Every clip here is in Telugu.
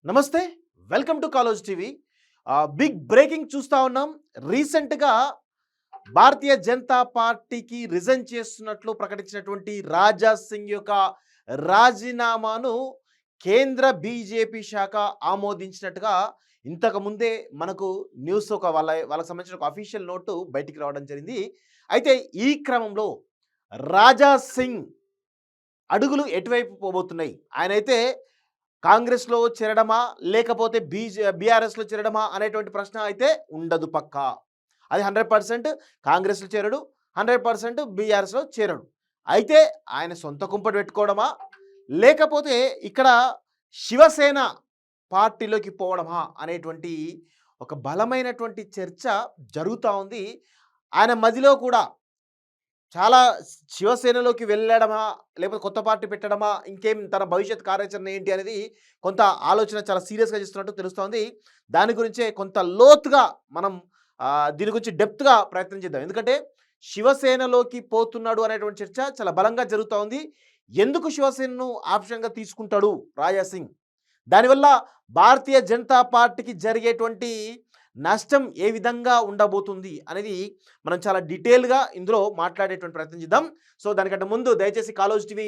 నమస్తే. Welcome to college TV. Big breaking చూస్తా ఉన్నాం. రీసెంట్‌గా భారతీయ జనతా పార్టీకి రిజైన్ చేస్తున్నట్లు ప్రకటించినటువంటి రాజా సింగ్ యొక్క రాజీనామాను కేంద్ర బీజేపీ శాఖ ఆమోదించినట్టుగా ఇంతకు ముందే మనకు న్యూస్ వాళ్ళకి సంబంధించిన ఒక అఫీషియల్ నోటు బయటికి రావడం జరిగింది. అయితే ఈ క్రమంలో రాజా సింగ్ అడుగులు ఎటువైపు పోబోతున్నాయి? ఆయనైతే కాంగ్రెస్‌లో చేరడమా? లేకపోతే బీఆర్ఎస్‌లో చేరడమా? అనేటువంటి ప్రశ్న అయితే ఉండదు పక్కా. అది 100% కాంగ్రెస్‌లో చేరడు. 100% బీఆర్ఎస్‌లో చేరడు. అయితే ఆయన సొంత కుంపటి పెట్టుకోవడమా? లేకపోతే ఇక్కడ శివసేన పార్టీలోకి పోవడమా? అనేటువంటి ఒక బలమైనటువంటి చర్చ జరుగుతా ఉంది. ఆయన మదిలో కూడా చాలా శివసేనలోకి వెళ్ళడమా? లేకపోతే కొత్త పార్టీ పెట్టడమా? ఇంకేం తన భవిష్యత్ కార్యాచరణ ఏంటి అనేది కొంత ఆలోచన చాలా సీరియస్‌గా చేస్తున్నట్టు తెలుస్తోంది. దాని గురించే కొంత లోతుగా మనం దీని గురించి డెప్త్‌గా ప్రయత్నం చేద్దాం. ఎందుకంటే శివసేనలోకి పోతున్నాడు అనేటువంటి చర్చ చాలా బలంగా జరుగుతా ఉంది. ఎందుకు శివసేనను ఆప్షన్‌గా తీసుకుంటాడు రాజా సింగ్? దానివల్ల భారతీయ జనతా పార్టీకి జరిగేటువంటి నష్టం ఏ విధంగా ఉండబోతుంది అనేది మనం చాలా డీటెయిల్గా ఇందులో మాట్లాడేటువంటి ప్రయత్నం చేద్దాం. సో దానికంటే ముందు దయచేసి కాలేజ్ టీవీ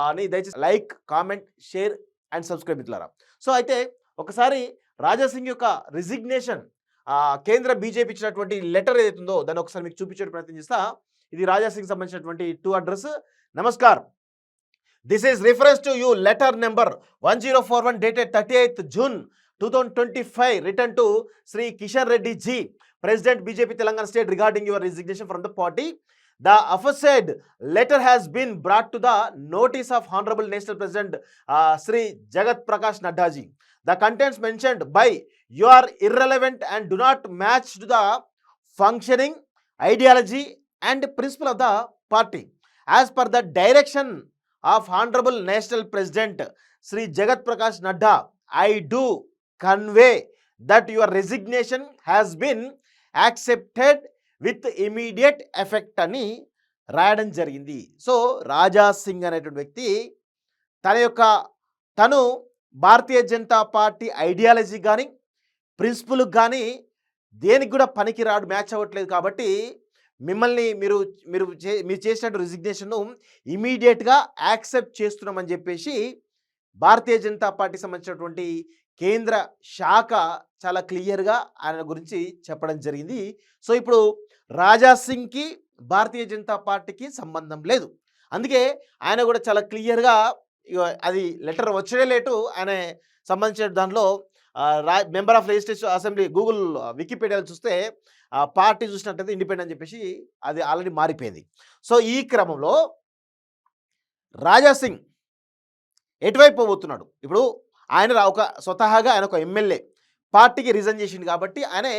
అని దయచేసి like, comment, share and subscribe మిత్రులారా. సో అయితే ఒకసారి రాజా సింగ్ యొక్క రిజిగ్నేషన్ కేంద్ర బీజేపీ ఇచ్చినటువంటి లెటర్ ఏదైతే ఉందో దాన్ని ఒకసారి మీకు చూపించే ప్రయత్నం చేస్తా. ఇది రాజా సింగ్ సంబంధించినటువంటి to address. Namaskar, this is reference to you letter number 1041 dated 38th June 2025 written to Sri Kishan Reddy Ji, President BJP Telangana State, regarding your resignation from the party. The aforesaid letter has been brought to the notice of Honorable National President Sri Jagat Prakash Nadda Ji. The contents mentioned by you are irrelevant and do not match to the functioning, ideology and principle of the party. As per the direction of Honorable National President Sri Jagat Prakash Nadda, I do convey that your resignation has been accepted with immediate effect అని రాయడం జరిగింది. సో రాజా సింగ్ అనేటువంటి వ్యక్తి తను భారతీయ జనతా పార్టీ ఐడియాలజీ కానీ ప్రిన్సిపల్కి కానీ దేనికి కూడా పనికి రాడు, మ్యాచ్ అవ్వట్లేదు. కాబట్టి మిమ్మల్ని మీరు చేసినట్టు రిజిగ్నేషన్ను ఇమీడియట్గా యాక్సెప్ట్ చేస్తున్నామని చెప్పేసి భారతీయ జనతా పార్టీకి సంబంధించినటువంటి కేంద్ర శాఖ చాలా క్లియర్గా ఆయన గురించి చెప్పడం జరిగింది. సో ఇప్పుడు రాజా సింగ్కి భారతీయ జనతా పార్టీకి సంబంధం లేదు. అందుకే ఆయన కూడా చాలా క్లియర్గా అది లెటర్ వచ్చే లేటు ఆయన సంబంధించిన దాంట్లో member of legislative assembly Google వికీపీడియాలో చూస్తే పార్టీ చూసినట్లయితే ఇండిపెండెంట్ అని చెప్పేసి అది ఆల్రెడీ మారిపోయింది. సో ఈ క్రమంలో రాజా సింగ్ ఎటువైపు పోబోతున్నాడు? ఇప్పుడు ఆయన స్వతహాగా ఆయన ఒక ఎమ్మెల్యే పార్టీకి రిజైన్ చేసింది కాబట్టి ఆయనే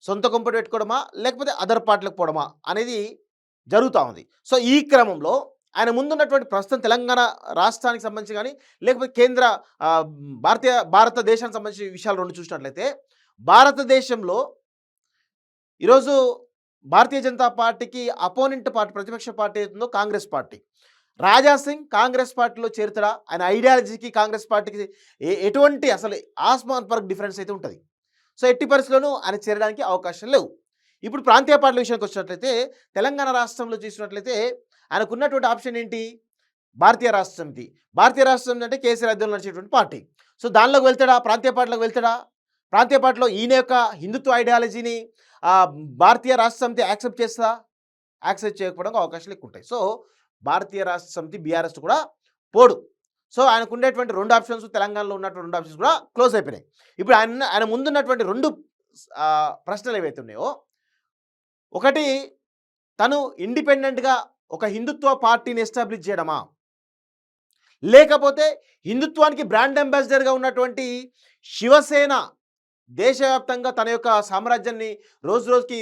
సొంత కొంపటి పెట్టుకోవడమా లేకపోతే అదర్ పార్టీలకు పోవడమా అనేది జరుగుతూ ఉంది. సో ఈ క్రమంలో ఆయన ముందున్నటువంటి ప్రస్తుతం తెలంగాణ రాష్ట్రానికి సంబంధించి కానీ లేకపోతే కేంద్ర భారతదేశానికి సంబంధించిన విషయాలు రెండు చూసినట్లయితే భారతదేశంలో ఈరోజు భారతీయ జనతా పార్టీకి అపోనెంట్ పార్టీ, ప్రతిపక్ష పార్టీ అవుతుందో కాంగ్రెస్ పార్టీ. రాజా సింగ్ కాంగ్రెస్ పార్టీలో చేరుతాడా? ఆయన ఐడియాలజీకి కాంగ్రెస్ పార్టీకి ఎటువంటి అసలు ఆస్మాన్ పర్క్ డిఫరెన్స్ అయితే ఉంటుంది. సో ఎట్టి పరిస్థితుల్లోనూ ఆయన చేరడానికి అవకాశం లేవు. ఇప్పుడు ప్రాంతీయ పార్టీల విషయానికి వచ్చినట్లయితే తెలంగాణ రాష్ట్రంలో చూసినట్లయితే ఆయనకు ఉన్నటువంటి ఆప్షన్ ఏంటి? భారతీయ రాష్ట్ర సమితి. భారతీయ రాష్ట్ర సమితి అంటే కేసీఆర్ అధ్యయనం నడిచేటువంటి పార్టీ. సో దానిలోకి వెళ్తాడా? ప్రాంతీయ పార్టీలోకి వెళ్తాడా? ప్రాంతీయ పార్టీలో ఈయన యొక్క హిందుత్వ ఐడియాలజీని భారతీయ రాష్ట్ర సమితి యాక్సెప్ట్ చేస్తుందా? యాక్సెప్ట్ చేయకపోవడానికి అవకాశాలు ఎక్కువ ఉంటాయి. సో భారతీయ రాష్ట్ర సమితి బీఆర్ఎస్ కూడా పోడు. సో ఆయనకు ఉండేటువంటి రెండు ఆప్షన్స్, తెలంగాణలో ఉన్నటువంటి రెండు ఆప్షన్స్ కూడా క్లోజ్ అయిపోయినాయి. ఇప్పుడు ఆయన ముందున్నటువంటి రెండు ప్రశ్నలు ఏవైతే ఉన్నాయో, ఒకటి తను ఇండిపెండెంట్గా ఒక హిందుత్వ పార్టీని ఎస్టాబ్లిష్ చేయడమా, లేకపోతే హిందుత్వానికి బ్రాండ్ అంబాసిడర్గా ఉన్నటువంటి శివసేన దేశవ్యాప్తంగా తన యొక్క సామ్రాజ్యాన్ని రోజు రోజుకి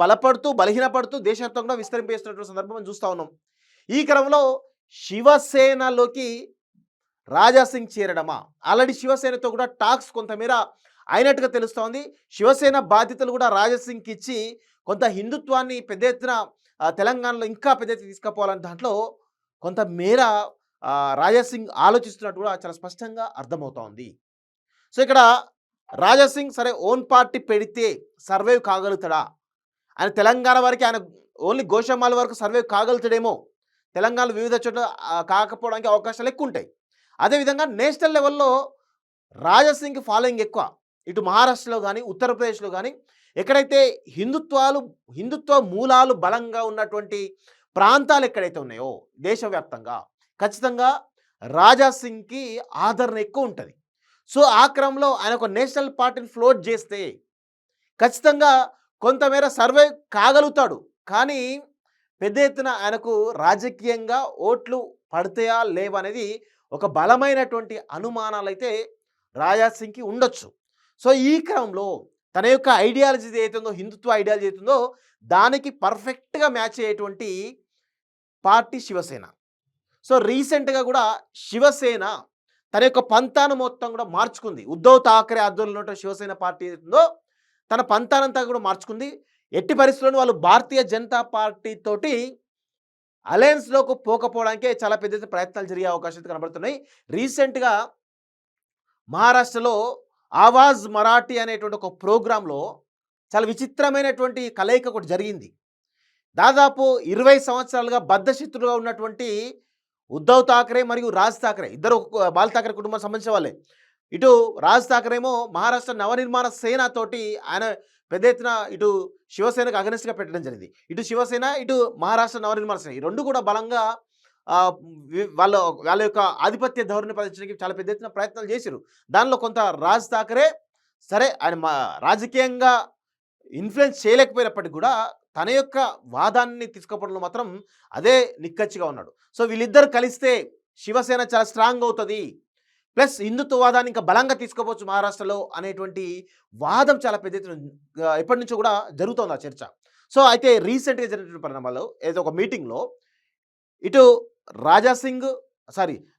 బలపడుతూ బలహీనపడుతూ దేశవ్యాప్తంగా విస్తరింపజేస్తున్నటువంటి సందర్భం మనం చూస్తూ ఉన్నాం. ఈ క్రమంలో శివసేనలోకి రాజా సింగ్ చేరడమా? ఆల్రెడీ శివసేనతో కూడా టాక్స్ కొంతమేర అయినట్టుగా తెలుస్తోంది. శివసేన బాధ్యతలు కూడా రాజా సింగ్కి ఇచ్చి కొంత హిందుత్వాన్ని పెద్ద ఎత్తున తెలంగాణలో ఇంకా పెద్ద ఎత్తున తీసుకుపోవాలని దాంట్లో కొంత మేర రాజాసింగ్ ఆలోచిస్తున్నట్టు కూడా చాలా స్పష్టంగా అర్థమవుతోంది. సో ఇక్కడ రాజాసింగ్ సరే ఓన్ పార్టీ పెడితే సర్వైవ్ కాగలుగుతాడా? ఆయన తెలంగాణ వరకే, ఆయన ఓన్లీ గోషామాల వరకు సర్వైవ్ కాగలుగుతాడేమో. తెలంగాణలో వివిధ చోట్ల కాకపోవడానికి అవకాశాలు ఎక్కువ ఉంటాయి. అదేవిధంగా నేషనల్ లెవెల్‌లో రాజాసింగ్‌కి ఫాలోయింగ్ ఎక్కువ. ఇటు మహారాష్ట్రలో గానీ, ఉత్తరప్రదేశ్‌లో గానీ ఎక్కడైతే హిందుత్వ మూలాలు బలంగా ఉన్నటువంటి ప్రాంతాలు ఎక్కడైతే ఉన్నాయో దేశవ్యాప్తంగా ఖచ్చితంగా రాజాసింగ్‌కి ఆదరణ ఎక్కువ ఉంటది. సో ఆ క్రమంలో ఆయన ఒక నేషనల్ పార్టీని ఫ్లోట్ చేస్తే ఖచ్చితంగా కొంతమేర సర్వైవ్ కాగలుగుతాడు. కానీ పెద్ద ఎత్తున ఆయనకు రాజకీయంగా ఓట్లు పడతాయా లేవా అనేది ఒక బలమైనటువంటి అనుమానాలైతే రాజాసింగ్‌కి ఉండొచ్చు. సో ఈ క్రమంలో తన యొక్క ఐడియాలజీ ఏదైతుందో, హిందుత్వ ఐడియాలజీ ఏదైతుందో దానికి పర్ఫెక్ట్‌గా మ్యాచ్ అయ్యేటువంటి పార్టీ శివసేన. సో రీసెంట్‌గా కూడా శివసేన తన యొక్క పంతాను మొత్తం కూడా మార్చుకుంది. ఉద్ధవ్ ఠాక్రే ఆధ్వర్యంలో ఉన్న శివసేన పార్టీ ఏదైతుందో తన పంతానంతా కూడా మార్చుకుంది. ఎట్టి పరిస్థితుల్లోనూ వాళ్ళు భారతీయ జనతా పార్టీ తోటి అలయన్స్‌లోకి పోకపోవడానికే చాలా పెద్ద ఎత్తున ప్రయత్నాలు జరిగే అవకాశాలు కనబడుతున్నాయి. రీసెంట్‌గా మహారాష్ట్రలో ఆవాజ్ మరాఠీ అనేటువంటి ఒక ప్రోగ్రాంలో చాలా విచిత్రమైనటువంటి కలయిక ఒకటి జరిగింది. దాదాపు 20 సంవత్సరాలుగా బద్ధశత్రులుగా ఉన్నటువంటి ఉద్ధవ్ ఠాక్రే మరియు రాజ్ ఠాక్రే ఇద్దరు బాల్ ఠాక్రే కుటుంబానికి సంబంధించిన వాళ్ళే. ఇటు రాజ్ ఠాక్రే ఏమో మహారాష్ట్ర నవనిర్మాణ సేన తోటి ఆయన పెద్ద ఎత్తున ఇటు శివసేనకు అగనెస్ట్‌గా పెట్టడం జరిగింది. ఇటు శివసేన, ఇటు మహారాష్ట్ర నవనిర్మాణ సేన ఈ 2 కూడా బలంగా వాళ్ళ వాళ్ళ యొక్క ఆధిపత్య ధోరణి ప్రదర్శించడానికి చాలా పెద్ద ఎత్తున ప్రయత్నాలు చేసిర్రు. దానిలో కొంత రాజ్ ఠాక్రే సరే ఆయన రాజకీయంగా ఇన్‌ఫ్లుయెన్స్ చేయలేకపోయినప్పటికీ కూడా తన యొక్క వాదాన్ని తీసుకుపోవడంలో మాత్రం అదే నిక్కచ్చిగా ఉన్నాడు. సో వీళ్ళిద్దరు కలిస్తే శివసేన చాలా స్ట్రాంగ్ అవుతది. ప్లస్ హిందుత్వవాదాన్ని ఇంకా బలంగా తీసుకోవచ్చు మహారాష్ట్రలో అనేటువంటి వాదం చాలా పెద్ద ఎత్తున ఎప్పటి నుంచో కూడా జరుగుతోంది ఆ చర్చ. సో అయితే రీసెంట్‌గా జరిగినటువంటి పరిణామాల్లో ఏదో ఒక మీటింగ్‌లో ఇటు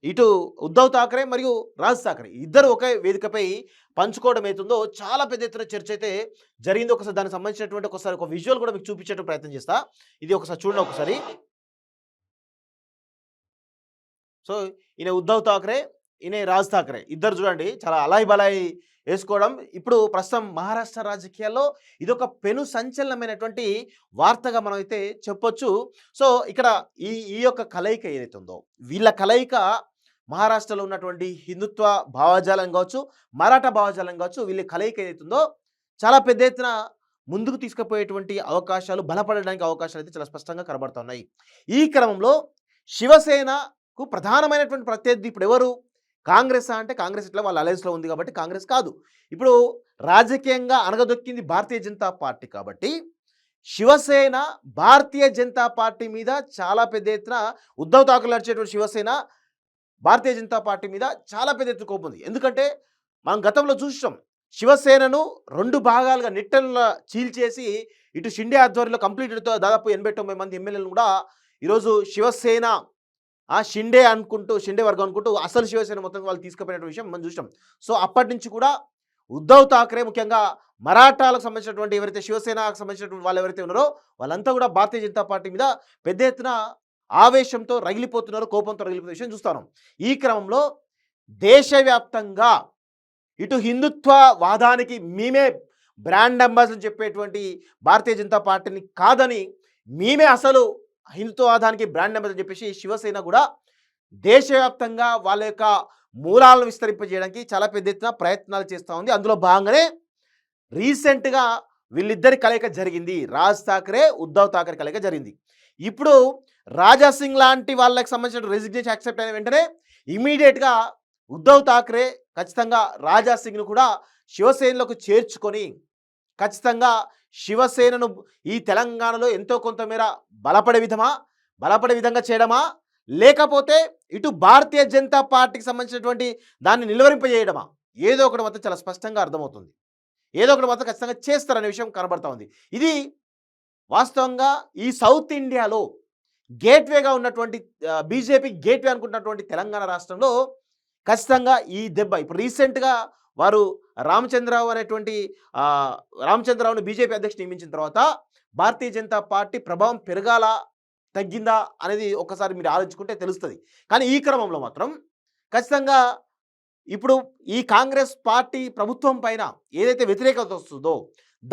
ఇటు ఉద్ధవ్ ఠాక్రే మరియు రాజ్ ఠాక్రే ఇద్దరు ఒకే వేదికపై పంచుకోవడం అవుతుందో చాలా పెద్ద ఎత్తున చర్చ అయితే జరిగింది. ఒకసారి దానికి సంబంధించినటువంటి ఒక విజువల్ కూడా మీకు చూపించే ప్రయత్నం చేస్తా. ఇది ఒకసారి చూడండి ఒకసారి. సో ఈయన ఉద్ధవ్ ఠాక్రే, ఈయన రాజ్ ఠాక్రే ఇద్దరు చూడండి చాలా అలాయి బలాయి వేసుకోవడం. ఇప్పుడు ప్రస్తుతం మహారాష్ట్ర రాజకీయాల్లో ఇదొక పెను సంచలనమైనటువంటి వార్తగా మనం అయితే చెప్పొచ్చు. సో ఇక్కడ ఈ యొక్క కలయిక ఏదైతే ఉందో వీళ్ళ కలయిక మహారాష్ట్రలో ఉన్నటువంటి హిందుత్వ భావజాలం కావచ్చు, మరాఠా భావజాలం కావచ్చు, వీళ్ళ కలయిక ఏదైతే ఉందో చాలా పెద్ద ఎత్తున ముందుకు తీసుకుపోయేటువంటి అవకాశాలు, బలపడడానికి అవకాశాలు అయితే చాలా స్పష్టంగా కనబడుతున్నాయి. ఈ క్రమంలో శివసేనకు ప్రధానమైనటువంటి ప్రత్యర్థి ఇప్పుడు ఎవరు? కాంగ్రెస్ అంటే కాంగ్రెస్ ఇట్లా వాళ్ళ అలయన్స్‌లో ఉంది కాబట్టి కాంగ్రెస్ కాదు. ఇప్పుడు రాజకీయంగా అణగదొక్కింది భారతీయ జనతా పార్టీ కాబట్టి శివసేన భారతీయ జనతా పార్టీ మీద చాలా పెద్ద ఎత్తున ఉద్ధవ్ ఠాక్రే నడిచేటువంటి శివసేన భారతీయ జనతా పార్టీ మీద చాలా పెద్ద ఎత్తున కోపం ఉంది. ఎందుకంటే మనం గతంలో చూసాం శివసేనను 2 భాగాలుగా నిట్టెల చీల్చేసి ఇటు షిండే ఆధ్వర్యంలో కంప్లీట్‌తో దాదాపు 80-90 మంది ఎమ్మెల్యేలను కూడా ఈరోజు శివసేన షిండే వర్గం అనుకుంటూ అసలు శివసేన మొత్తం వాళ్ళు తీసుకుపోయినటువంటి విషయం మనం చూసాం. సో అప్పటి నుంచి కూడా ఉద్ధవ్ ఠాక్రే ముఖ్యంగా మరాఠాలకు సంబంధించినటువంటి ఎవరైతే శివసేనకు సంబంధించినటువంటి వాళ్ళు ఎవరైతే ఉన్నారో వాళ్ళంతా కూడా భారతీయ జనతా పార్టీ మీద పెద్ద ఎత్తున ఆవేశంతో రగిలిపోతున్నారు, కోపంతో రగిలిపోతున్న విషయం చూస్తున్నాం. ఈ క్రమంలో దేశవ్యాప్తంగా ఇటు హిందుత్వ వాదానికి మేమే బ్రాండ్ అంబాసిడర్ చెప్పేటువంటి భారతీయ జనతా పార్టీని కాదని మేమే అసలు హిందుత్వవాదానికి బ్రాండ్ అంబాసిడర్ చెప్పేసి శివసేన కూడా దేశవ్యాప్తంగా వాళ్ళ యొక్క మూలాలను విస్తరింపజేయడానికి చాలా పెద్ద ఎత్తున ప్రయత్నాలు చేస్తూ ఉంది. అందులో భాగంగానే రీసెంట్గా వీళ్ళిద్దరి కలయిక జరిగింది. రాజ్ ఠాక్రే, ఉద్ధవ్ ఠాక్రే కలయిక జరిగింది. ఇప్పుడు రాజాసింగ్ లాంటి వాళ్ళకి సంబంధించిన రెసిగ్నేషన్ యాక్సెప్ట్ అయిన వెంటనే ఇమీడియట్గా ఉద్ధవ్ ఠాక్రే ఖచ్చితంగా రాజాసింగ్ను కూడా శివసేనలోకి చేర్చుకొని ఖచ్చితంగా శివసేనను ఈ తెలంగాణలో ఎంతో కొంతమేర బలపడే విధంగా చేయడమా, లేకపోతే ఇటు భారతీయ జనతా పార్టీకి సంబంధించినటువంటి దాన్ని నిలువరింపజేయడమా, ఏదో ఒకటి మాత్రం చాలా స్పష్టంగా అర్థమవుతుంది. ఏదో ఒకటి మాత్రం ఖచ్చితంగా చేస్తారనే విషయం కనబడతా ఉంది. ఇది వాస్తవంగా ఈ సౌత్ ఇండియాలో గేట్వేగా ఉన్నటువంటి బీజేపీ గేట్వే అనుకుంటున్నటువంటి తెలంగాణ రాష్ట్రంలో ఖచ్చితంగా ఈ దెబ్బ ఇప్పుడు రీసెంట్గా వారు రామచంద్రరావుని బీజేపీ అధ్యక్షుడు నియమించిన తర్వాత భారతీయ జనతా పార్టీ ప్రభావం పెరగాల తగ్గిందా అనేది ఒకసారి మీరు ఆలోచించుకుంటే తెలుస్తుంది. కానీ ఈ క్రమంలో మాత్రం ఖచ్చితంగా ఇప్పుడు ఈ కాంగ్రెస్ పార్టీ ప్రభుత్వం పైన ఏదైతే వ్యతిరేకత వస్తుందో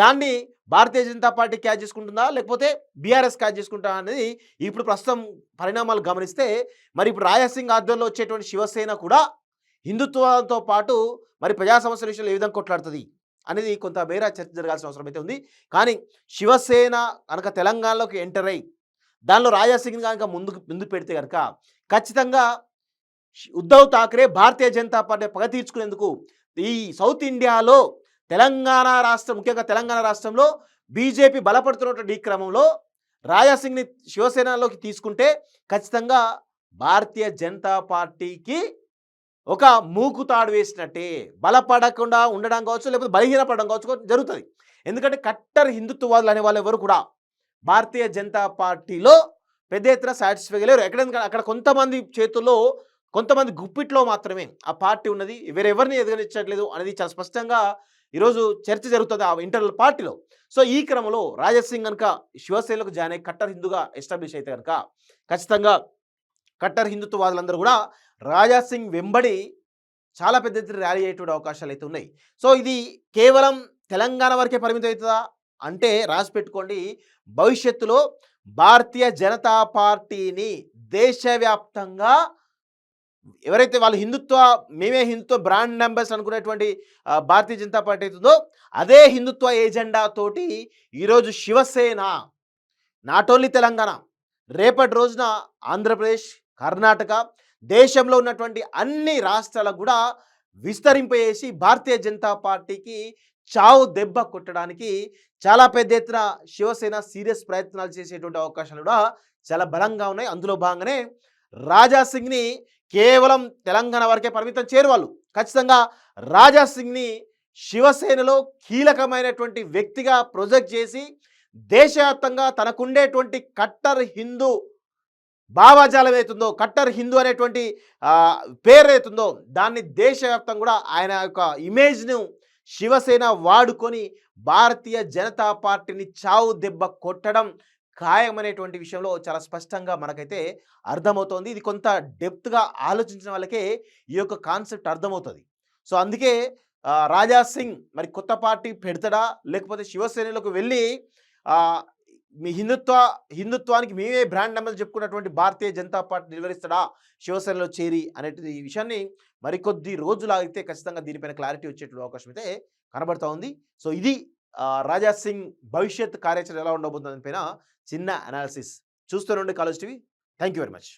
దాన్ని భారతీయ జనతా పార్టీ క్యాచ్ చేసుకుంటుందా? లేకపోతే బీఆర్ఎస్ క్యాచ్ చేసుకుంటా అనేది ఇప్పుడు ప్రస్తుతం పరిణామాలు గమనిస్తే మరి ఇప్పుడు రాజాసింగ్ ఆధ్వర్యంలో వచ్చేటువంటి శివసేన కూడా హిందుత్వంతో పాటు మరి ప్రజా సమస్యల విషయంలో ఏ విధంగా కొట్లాడుతుంది అనేది కొంత మేర చర్చ జరగాల్సిన అవసరం అయితే ఉంది. కానీ శివసేన కనుక తెలంగాణలోకి ఎంటర్ అయ్యి దానిలో రాజాసింగ్ కనుక ముందు పెడితే కనుక ఖచ్చితంగా ఉద్ధవ్ ఠాక్రే భారతీయ జనతా పార్టీ పగ తీర్చుకునేందుకు ఈ సౌత్ ఇండియాలో తెలంగాణ రాష్ట్రం, ముఖ్యంగా తెలంగాణ రాష్ట్రంలో బీజేపీ బలపడుతున్నటువంటి ఈ క్రమంలో రాజాసింగ్ని శివసేనలోకి తీసుకుంటే ఖచ్చితంగా భారతీయ జనతా పార్టీకి ఒక మూకుతాడు వేసినట్టే, బలపడకుండా ఉండడం కావచ్చు, లేకపోతే బలహీనపడడం కావచ్చు జరుగుతుంది. ఎందుకంటే కట్టర్ హిందుత్వవాదులు అనే వాళ్ళు ఎవరు కూడా భారతీయ జనతా పార్టీలో పెద్ద ఎత్తున సాటిస్ఫైగా లేరు. అక్కడ కొంతమంది చేతుల్లో, కొంతమంది గుప్పిట్లో మాత్రమే ఆ పార్టీ ఉన్నది, వేరెవరిని ఎదగనిచ్చట్లేదు అనేది చాలా స్పష్టంగా ఈరోజు చర్చ జరుగుతుంది ఆ ఇంటర్నల్ పార్టీలో. సో ఈ క్రమంలో రాజాసింగ్ కనుక శివసేనకు జాయిన్ అయ్యి కట్టర్ హిందూగా ఎస్టాబ్లిష్ అయితే కనుక ఖచ్చితంగా కట్టర్ హిందుత్వవాదులందరూ కూడా రాజాసింగ్ వెంబడి చాలా పెద్ద ఎత్తున ర్యాలీ అయ్యేటువంటి అవకాశాలు అయితే ఉన్నాయి. సో ఇది కేవలం తెలంగాణ వరకే పరిమితం అవుతుందా అంటే రాసి పెట్టుకోండి, భవిష్యత్తులో భారతీయ జనతా పార్టీని దేశవ్యాప్తంగా ఎవరైతే వాళ్ళు మేమే హిందుత్వ బ్రాండ్ నెంబర్స్ అనుకునేటువంటి భారతీయ జనతా పార్టీ అవుతుందో అదే హిందుత్వ ఏజెండా తోటి ఈరోజు శివసేన నాట్ ఓన్లీ తెలంగాణ, రేపటి రోజున ఆంధ్రప్రదేశ్, కర్ణాటక, దేశంలో ఉన్నటువంటి అన్ని రాష్ట్రాలకు కూడా విస్తరింపజేసి భారతీయ జనతా పార్టీకి చావు దెబ్బ కొట్టడానికి చాలా పెద్ద ఎత్తున శివసేన సీరియస్ ప్రయత్నాలు చేసేటువంటి అవకాశాలు కూడా చాలా బలంగా ఉన్నాయి. అందులో భాగంగానే రాజాసింగ్ని కేవలం తెలంగాణ వరకే పరిమితం చేయరు వాళ్ళు. ఖచ్చితంగా రాజాసింగ్ని శివసేనలో కీలకమైనటువంటి వ్యక్తిగా ప్రొజెక్ట్ చేసి దేశవ్యాప్తంగా తనకుండేటువంటి కట్టర్ హిందూ భావజాలం అవుతుందో, కట్టర్ హిందూ అనేటువంటి పేరు అవుతుందో దాన్ని దేశవ్యాప్తంగా కూడా ఆయన యొక్క ఇమేజ్ను శివసేన వాడుకొని భారతీయ జనతా పార్టీని చావు దెబ్బ కొట్టడం ఖాయమనేటువంటి విషయంలో చాలా స్పష్టంగా మనకైతే అర్థమవుతోంది. ఇది కొంత డెప్త్గా ఆలోచించిన వాళ్ళకే ఈ యొక్క కాన్సెప్ట్ అర్థమవుతుంది. సో అందుకే రాజాసింగ్ మరి కొత్త పార్టీ పెడతాడా, లేకపోతే శివసేనలోకి వెళ్ళి మీ హిందుత్వానికి మేమే బ్రాండ్ నెంబర్ చెప్పుకున్నటువంటి భారతీయ జనతా పార్టీ నిర్వహిస్తాడా శివసేనలో చేరి అనేటువంటి ఈ విషయాన్ని మరికొద్ది రోజులు ఆగితే ఖచ్చితంగా దీనిపైన క్లారిటీ వచ్చేటువంటి అవకాశం అయితే కనబడతా ఉంది. సో ఇది రాజాసింగ్ భవిష్యత్ కార్యాచరణ ఎలా ఉండబోతుందని పైన చిన్న అనాలిసిస్. చూస్తూనే ఉండండి college TV. Thank you very much.